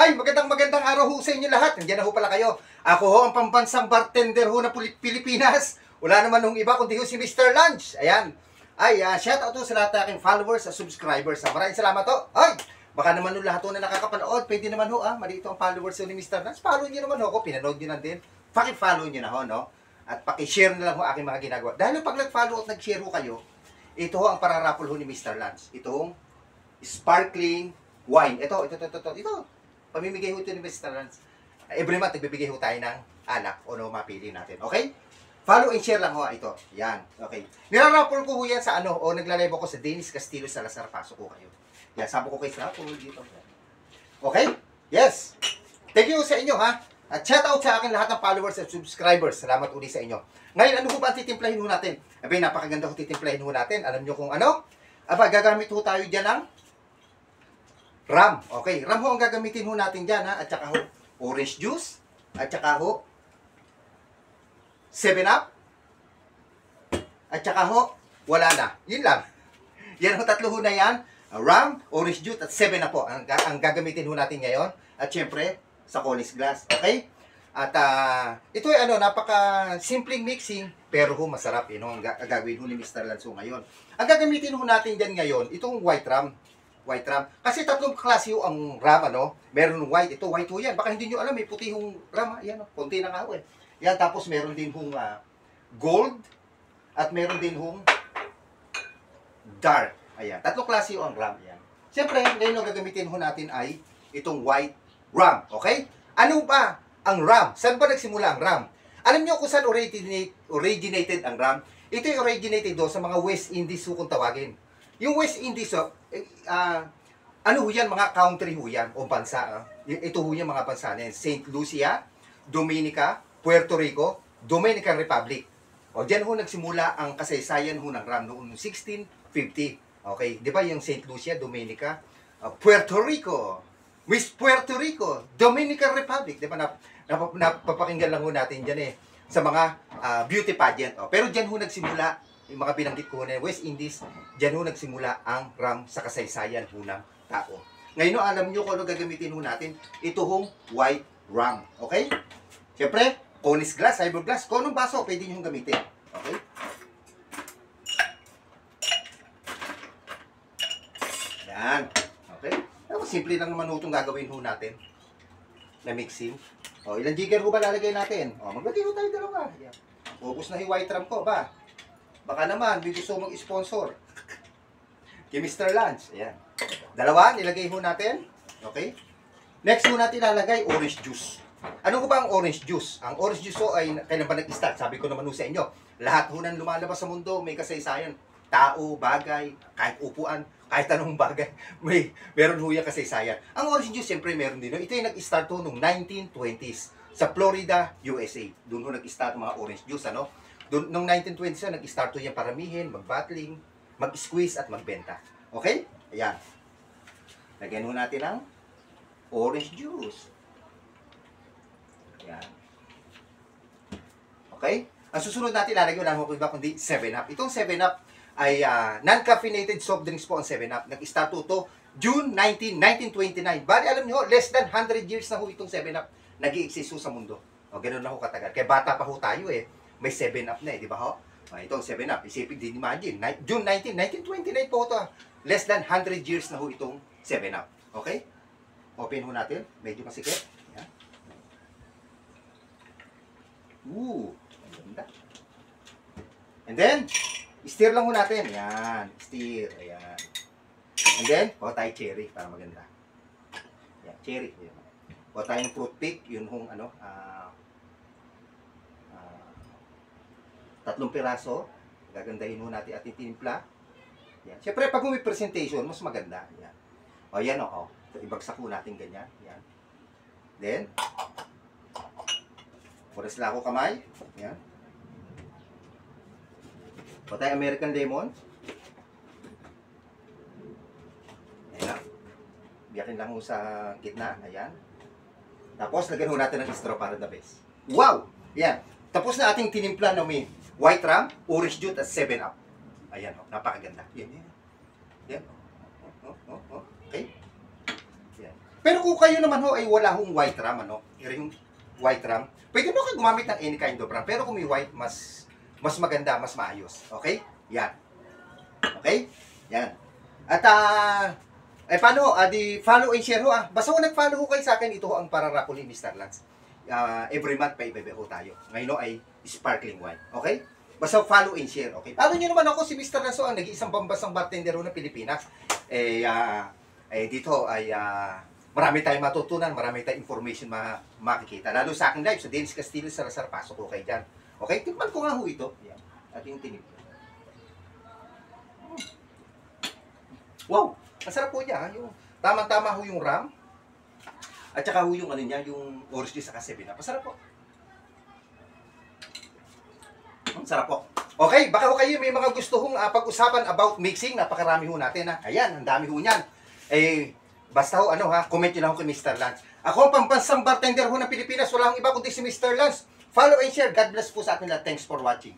Ay, magandang araw ho sa inyo lahat. Nandiyan na ho pala kayo. Ako ho ang pambansang bartender ho na Pilipinas. Wala naman hong iba kundi ho si Mr. Lunch. Ayan. Ay, shout out ho sa lahat ng aking followers at subscribers. Maraming salamat ho. Ay, baka naman ho lahat ho na nakakapanood. Pwede naman ho, malito ang followers ho ni Mr. Lunch. Follow nyo naman ho ako. Pinanood nyo na din. Paki-follow nyo na ho, no? At paki-share na lang ho aking mga ginagawa. Dahil pag nag-follow at nag-share ho kayo, ito ho ang pararapol ho ni Mr. Lunch. Itong sparkling wine. Ito. Pamimigay ho ito ni Mr. Lance. Every month, nagbibigay ho tayo ng alak o no, mapili natin. Okay? Follow and share lang ho ito. Yan. Okay. Nirarapol ko ho yan sa ano, o naglalebo ko sa Dennis Castillo Salazar. Pasok ko kayo. Yan, sabo ko kayo sa rapol dito. Okay? Yes. Thank you sa inyo, ha? At shout out sa akin lahat ng followers at subscribers. Salamat uli sa inyo. Ngayon, ano ho ba ang titimplahin ho natin? Abay, napakaganda ho titimplahin ho natin. Alam nyo kung ano? Aba, gagamit ho tayo dyan ng ram. Okay, ram ho ang gagamitin ho natin dyan, ha? At saka ho, orange juice. At saka ho, 7-Up. At saka ho, wala na. Yun lang. Yan ho, tatlo ho na yan. Ram, orange juice, at 7-Up po. Ang gagamitin ho natin ngayon. At syempre, sa Conis glass. Okay? At ito ay ano, napaka simpleng mixing, pero ho, masarap. Yun ho, ang gagawin ho ni Mr. Lanzo ngayon. Ang gagamitin ho natin dyan ngayon, itong white ram. White ram. Kasi tatlong klase ho ang ram, ano? Meron white. Ito, white ho yan. Baka hindi nyo alam, may puti hong ram. Ayan, konti na nga ho eh. Yan, tapos meron din hong gold. At meron din hong dark. Ayan, tatlong klase ho ang ram. Ayan. Siyempre, ngayon ang gagamitin ho natin ay itong white ram. Okay? Ano ba ang ram? Saan ba nagsimula ang ram? Alam nyo kung saan originated ang ram? Ito yung originated do sa mga West Indies kung tawagin. Yung West Indies, ano ho yan, mga country ho yan, o bansa. Ito ho yan, mga bansa na yan. St. Lucia, Dominica, Puerto Rico, Dominican Republic. O dyan ho nagsimula ang kasaysayan ho ng ram noong 1650. Okay, di ba yung St. Lucia, Dominica, Puerto Rico, Miss Puerto Rico, Dominican Republic. Di ba, napapakinggan lang ho natin dyan eh, sa mga beauty pageant. O, pero dyan ho nagsimula yung mga binanggit ko na West Indies, dyan ho nagsimula ang ram sa kasaysayan ho ng tao. Ngayon alam nyo kung ano gagamitin ho natin, ito hong white ram. Okay? Siyempre, Conis glass, cyber glass, kung anong baso, pwede nyo gamitin. Okay? Yan. Okay? Simple lang naman ho itong gagawin ho natin na mixing. O, ilang jigger ho ba lalagay natin? O, maglagay ho tayo dalawa. Yan. Ubus na yung white ram ko ba? Baka naman, may gusto mag-sponsor. Kay Mr. Lunch. Ayan. Dalawa, nilagay ho natin. Okay? Next ho natin lalagay, orange juice. Ano ko ba ang orange juice? Ang orange juice ho ay, kailan ba nag-start? Sabi ko naman ho sa inyo, lahat ho nang lumalabas sa mundo, may kasaysayan. Tao, bagay, kahit upuan, kahit anong bagay, meron ho yung kasaysayan. Ang orange juice, siyempre meron din. Ito yung nag-start ho noong 1920s sa Florida, USA. Doon ho nag-start mga orange juice, ano? Noong 1920s, nag-start yan paramihin, mag-bottling, mag-squeeze at magbenta. Okay? Ayan. Lagyan ho natin ang orange juice. Ayan. Okay? Ang susunod natin, lalagyan lang ko iba kundi 7-Up. Itong 7-Up ay non-caffeinated soft drinks po ang 7-Up. Nag-start to June 1929. Bali, alam nyo, less than 100 years na ho itong 7-Up nag-i-exist sa mundo. O, ganun na ho katagal. Kaya bata pa ho tayo eh. May 7-Up na eh, di ba ho? Ito ang 7-Up. Isipin din, imagine. June 1929 po ito. Less than 100 years na ho itong 7-Up. Okay? Open ho natin. Medyo masikip. Ayan. Ganda. And then, stir lang ho natin. Ayan. Stir. Ayan. And then, tayo cherry para maganda. Ayan. Cherry. Ayan. Tayo ng fruit pick. Yun hong ano, 3 piraso. Gagandahin ho natin at titimpla. Yan. Siyempre, pag may presentation, mas maganda. Yan. O, yan o. Ibagsak ho natin ganyan. Yan. Then, puras lang ako kamay. Yan. O, tayo American lemon. Ayan. Biyakin lang ho sa gitna. Ayan. Tapos, lagyan ho natin ng straw para the best. Wow! Yan. Tapos na ating tinimpla na may white ram, orange juice at 7-Up. Ayan, napakaganda. Yan. Okay? Yan. Pero kung kayo naman ho ay wala hong white rum, ano, yung white rum, pwede mo kayo gumamit ng any kind of rum. Pero kung may white, mas maganda, mas maayos. Okay? Yan. Okay? Yan. At, paano, di follow and share ho, Basta kung nag-follow ho kayo sa akin, ito ho ang pararapol ni Mr. Lance. Every month, pa ho tayo. Ngayon ho ay sparkling wine. Okay? Basta follow and share, okay? Follow nyo naman ako, si Mr. Lance ho, ang nag-iisang pambasang bartender ho ng Pilipinas. Dito ay, marami tayong matutunan, marami tayong information makikita. Lalo sa akin live, sa Dennis Castillo, Salazar, pasok ko kayo dyan. Okay? Tikman ko nga ho ito. Yan. At yung tinig. Wow! Ang sarap po niya. Yung, tamang-tama ho yung rum. At saka ho yung ano niya, yung orange juice sa kasebina. Pasarap po. Sarap po. Okay, baka ho kayo may mga gusto hong pag-usapan about mixing. Napakarami ho natin. Ayan, ang dami ho niyan. Basta ho, comment nyo lang ho kay Mr. Lance. Ako ang pambansang bartender ho ng Pilipinas. Wala akong iba kundi si Mr. Lance. Follow and share. God bless po sa atin lahat. Thanks for watching.